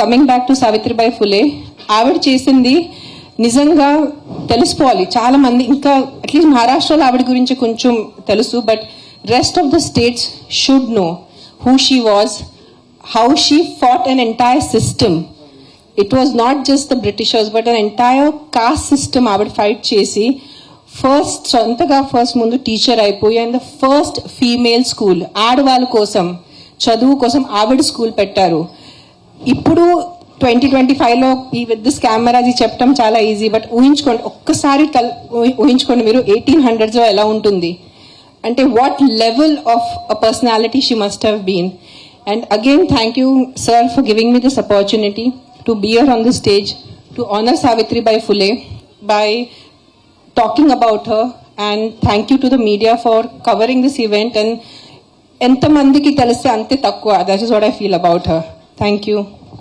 Coming back to Savitribai Phule, ఆవిడ చేసింది నిజంగా తెలుసుకోవాలి చాలా మంది. ఇంకా అట్లీస్ట్ మహారాష్ట్రలో ఆవిడ గురించి కొంచెం తెలుసు, but rest of the states should know who she was, how she fought an entire system. It was not just the Britishers but an entire cost system ఆవిడ ఫైట్ చేసి సొంతగా ముందు టీచర్ అయిపోయి, and the first female school ఆడవాళ్ళ కోసం చదువు కోసం ఆవిడ స్కూల్ పెట్టారు. ఇప్పుడు 2025లో ఈ విత్ దిస్ కెమెరాస్ చెప్పడం చాలా ఈజీ, బట్ ఊహించుకోండి, ఒక్కసారి ఊహించుకోండి మీరు 1800s ఎలా ఉంటుంది అంటే what level of a personality she must have been. And again thank you sir for giving me this opportunity to be here on this stage to honour Savitribai Phule by talking about her, and thank you to the media for covering this event. And enta mandiki teliste ante takkuva, that is what I feel about her. Thank you.